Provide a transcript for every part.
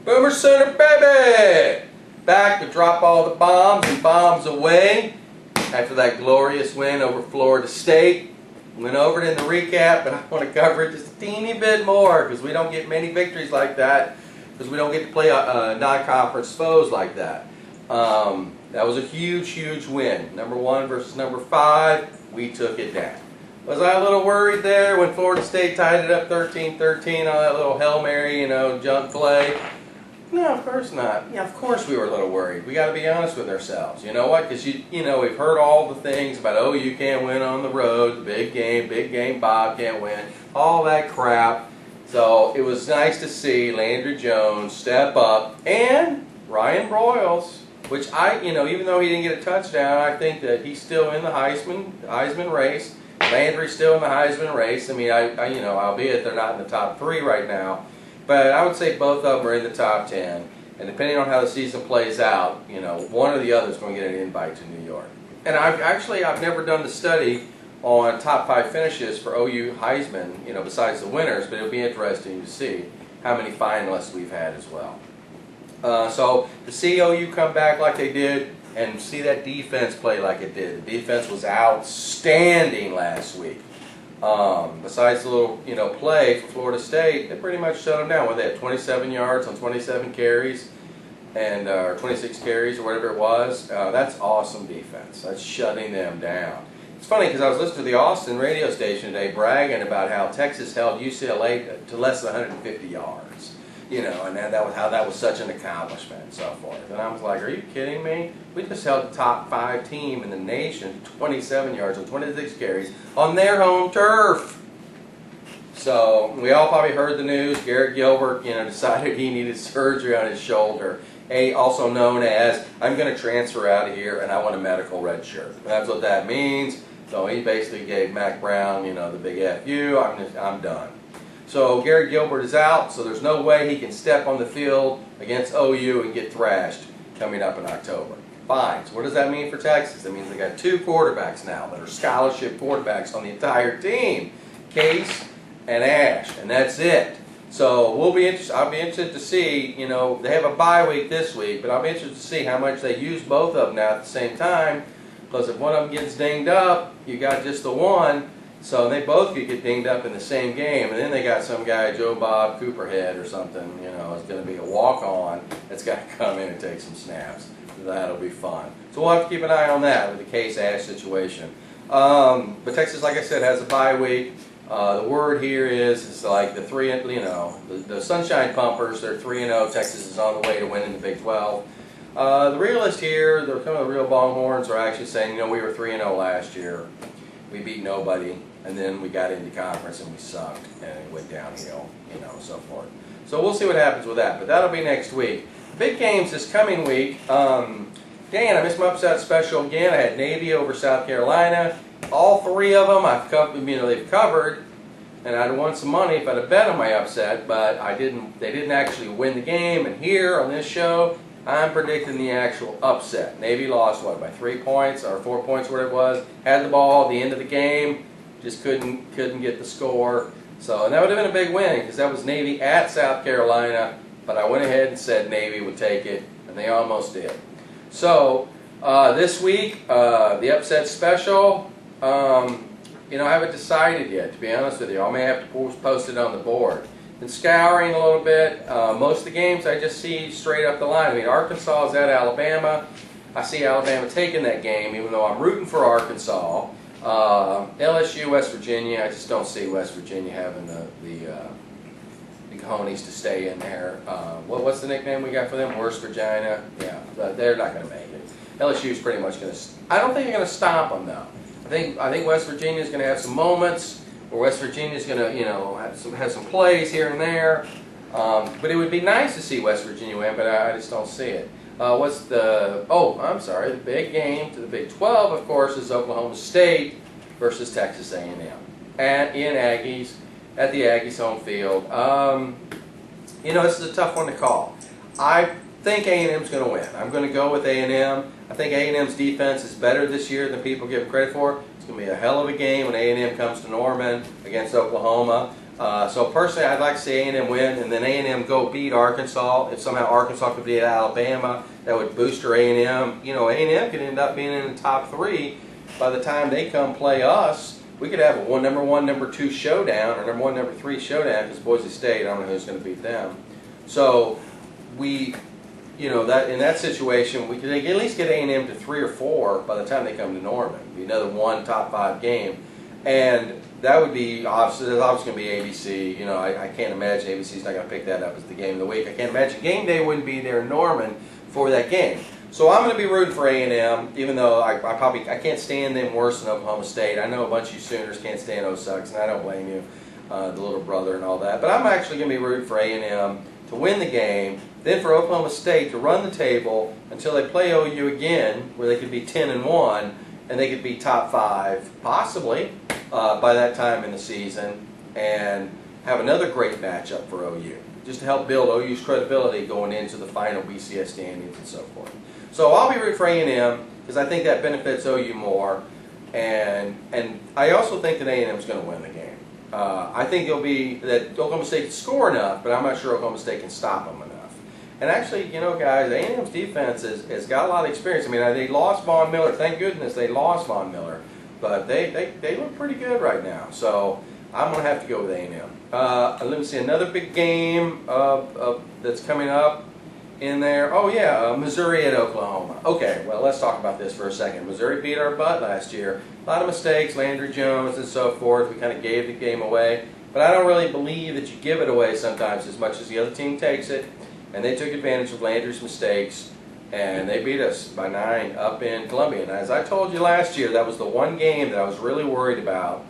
Boomer Sooner, baby! Back to drop all the bombs and bombs away after that glorious win over Florida State. Went over it in the recap, but I want to cover it just a teeny bit more because we don't get many victories like that, because we don't get to play non-conference foes like that. That was a huge, huge win. Number 1 versus number 5. We took it down. Was I a little worried there when Florida State tied it up 13-13 on that little Hail Mary, jump play? No, of course not. Yeah, of course we were a little worried. We got to be honest with ourselves. You know what? Because we've heard all the things about, oh, you can't win on the road, the big game, Bob can't win, all that crap. So it was nice to see Landry Jones step up, and Ryan Broyles, which even though he didn't get a touchdown, I think that he's still in the Heisman race. Landry's still in the Heisman race. I mean, albeit they're not in the top 3 right now. But I would say both of them are in the top 10. And depending on how the season plays out, one or the other is going to get an invite to New York. And I've never done the study on top 5 finishes for OU Heisman, besides the winners, but it'll be interesting to see how many finalists we've had as well. So to see OU come back like they did and see that defense play like it did. The defense was outstanding last week. Besides the little, play for Florida State, they pretty much shut them down. Well, they had 27 yards on 27 carries, and or 26 carries or whatever it was. That's awesome defense. That's shutting them down. It's funny because I was listening to the Austin radio station today bragging about how Texas held UCLA to less than 150 yards. And that was such an accomplishment and so forth. And I was like, are you kidding me? We just held the top 5 team in the nation to 27 yards and 26 carries on their home turf. So we all probably heard the news. Garrett Gilbert, decided he needed surgery on his shoulder. Also known as, I'm going to transfer out of here and I want a medical red shirt. That's what that means. So he basically gave Mac Brown, the big FU. I'm done. So Garrett Gilbert is out, so there's no way he can step on the field against OU and get thrashed coming up in October. Fine. So what does that mean for Texas? That means they got 2 quarterbacks now that are scholarship quarterbacks on the entire team, Case and Ash, and that's it. So I'll be interested to see. They have a bye week this week, but I'll be interested to see how much they use both of them now at the same time. Because if one of them gets dinged up, you got just the one. So they both could get dinged up in the same game, and then they got some guy, Joe Bob Cooperhead or something, it's going to be a walk-on that's got to come in and take some snaps. That'll be fun. So we'll have to keep an eye on that with the Case-Ash situation. But Texas, like I said, has a bye week. The word here is it's like the the Sunshine Pumpers, they're 3-0. Texas is on the way to winning the Big 12. The realists here, the real Longhorns, are actually saying, we were 3-0 last year. We beat nobody, and then we got into conference and we sucked, and it went downhill, so forth. So we'll see what happens with that, but that'll be next week. Big games this coming week. Dan, I missed my upset special again. I had Navy over South Carolina. All 3 of them they've covered, and I'd have won some money if I'd have bet on my upset, but they didn't actually win the game, and here on this show, I'm predicting the actual upset. Navy lost, by 3 points or 4 points, whatever it was. Had the ball at the end of the game, just couldn't get the score. So, and that would have been a big win because that was Navy at South Carolina. But I went ahead and said Navy would take it, and they almost did. So this week, the upset special, I haven't decided yet, to be honest with you. I may have to post it on the board. Been scouring a little bit. Most of the games I just see straight up the line. I mean, Arkansas is at Alabama. I see Alabama taking that game, even though I'm rooting for Arkansas. LSU, West Virginia, I just don't see West Virginia having the cojones to stay in there. What's the nickname we got for them? Worst Virginia. Yeah, they're not going to make it. LSU is pretty much going to. I don't think they're going to stomp them though. I think West Virginia is going to have some moments. Where West Virginia is going to, have some plays here and there. But it would be nice to see West Virginia win, but I just don't see it. I'm sorry, the big game to the Big 12, of course, is Oklahoma State versus Texas A&M. At the Aggies' home field. This is a tough one to call. I think A&M's going to win. I'm going to go with A&M. I think A&M's defense is better this year than people give credit for. It's going to be a hell of a game when A&M comes to Norman against Oklahoma. So personally, I'd like to see A&M win, and then A&M go beat Arkansas. If somehow Arkansas could beat Alabama, that would booster A&M. You know, A&M could end up being in the top 3 by the time they come play us. We could have a number 1, number 2 showdown, or number 1, number 3 showdown, because Boise State, I don't know who's going to beat them. So we, you know, that in that situation, we could at least get A&M to 3 or 4 by the time they come to Norman. It'd be another one top 5 game, and that would be obviously, there's obviously going to be ABC. You know, I can't imagine ABC's not going to pick that up as the game of the week. I can't imagine game day wouldn't be there in Norman for that game. So I'm going to be rooting for A&M, even though I can't stand them worse than Oklahoma State. I know a bunch of you Sooners can't stand O-Sucks, and I don't blame you, the little brother and all that. But I'm actually going to be rooting for A&M to win the game, then for Oklahoma State to run the table until they play OU again, where they could be 10-1, and they could be top 5, possibly, by that time in the season, and have another great matchup for OU, just to help build OU's credibility going into the final BCS standings and so forth. So I'll be rooting for A&M because I think that benefits OU more, and I also think that A&M is going to win the game. I think it'll be that Oklahoma State can score enough, but I'm not sure Oklahoma State can stop them enough. And actually, you know, guys, A&M's defense has got a lot of experience. I mean, they lost Von Miller. Thank goodness they lost Von Miller. But they look pretty good right now. So I'm going to have to go with A&M. Let me see, another big game that's coming up in there. Oh, yeah, Missouri at Oklahoma. Okay, well, let's talk about this for a second. Missouri beat our butt last year. A lot of mistakes, Landry Jones and so forth. We kind of gave the game away. But I don't really believe that you give it away sometimes as much as the other team takes it. And they took advantage of Landry's mistakes, and they beat us by 9 up in Columbia. And as I told you last year, that was the one game that I was really worried about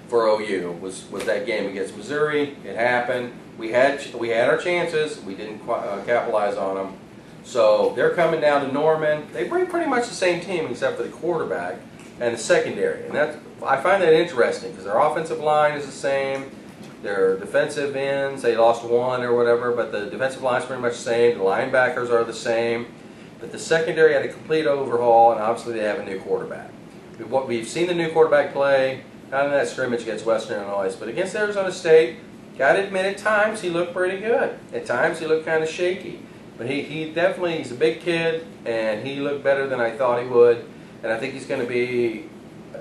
for OU, was that game against Missouri. It happened. We had our chances. We didn't capitalize on them. So they're coming down to Norman. They bring pretty much the same team except for the quarterback and the secondary. And I find that interesting because their offensive line is the same. Their defensive ends, they lost one or whatever, but the defensive line is pretty much the same. The linebackers are the same. But the secondary had a complete overhaul, and obviously they have a new quarterback. We've seen the new quarterback play, not in that scrimmage against Western Illinois, but against Arizona State. Got to admit, at times he looked pretty good. At times he looked kind of shaky. But he definitely, he's a big kid, and he looked better than I thought he would. And I think he's going to be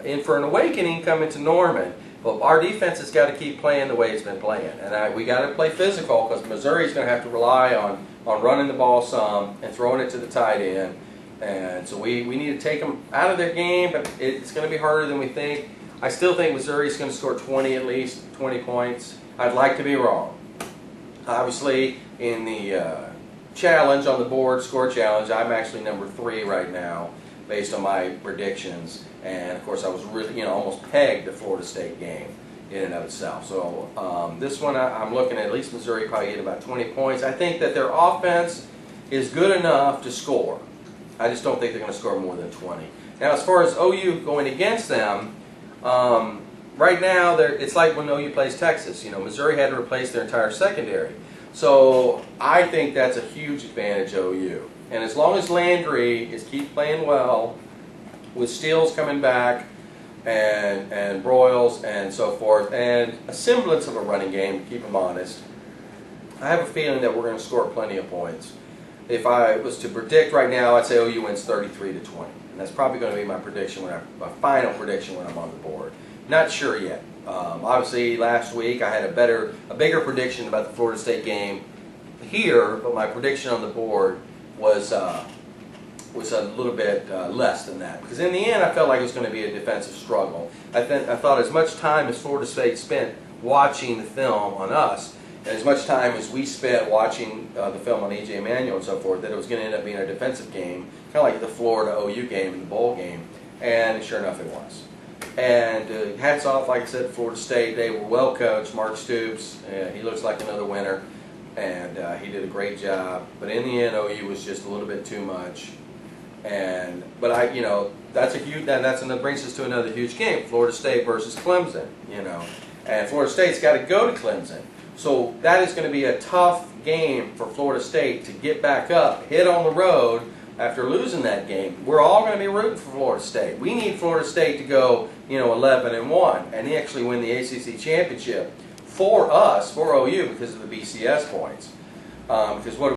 in for an awakening coming to Norman. But our defense has got to keep playing the way it's been playing. And we got to play physical because Missouri's going to have to rely on running the ball some and throwing it to the tight end. And so we need to take them out of their game, but it's going to be harder than we think. I still think Missouri's going to score 20 at least, 20 points. I'd like to be wrong. Obviously, in the challenge on the board, score challenge, I'm actually number 3 right now based on my predictions. And of course I was really, almost pegged the Florida State game in and of itself. So this one I'm looking at least Missouri probably get about 20 points. I think that their offense is good enough to score. I just don't think they're going to score more than 20. Now as far as OU going against them, right now it's like when OU plays Texas. Missouri had to replace their entire secondary. So I think that's a huge advantage OU. And as long as Landry keep playing well, with Steele's coming back and Broyles and so forth, and a semblance of a running game to keep them honest, I have a feeling that we're going to score plenty of points. If I was to predict right now, I'd say OU wins 33-20. And that's probably going to be my prediction, my final prediction when I'm on the board. Not sure yet. Obviously, last week I had a bigger prediction about the Florida State game here, but my prediction on the board was a little bit less than that. Because in the end, I felt like it was going to be a defensive struggle. I thought as much time as Florida State spent watching the film on us, and as much time as we spent watching the film on E.J. Manuel and so forth, that it was going to end up being a defensive game, kind of like the Florida OU game and the bowl game. And sure enough, it was. And hats off, like I said, Florida State. They were well coached. Mark Stoops, he looks like another winner. And he did a great job. But in the end, OU was just a little bit too much. But that brings us to another huge game, Florida State versus Clemson, And Florida State's got to go to Clemson. So that is going to be a tough game for Florida State to get back up, hit on the road after losing that game. We're all going to be rooting for Florida State. We need Florida State to go, 11-1 and actually win the ACC championship for us, for OU, because of the BCS points. Because what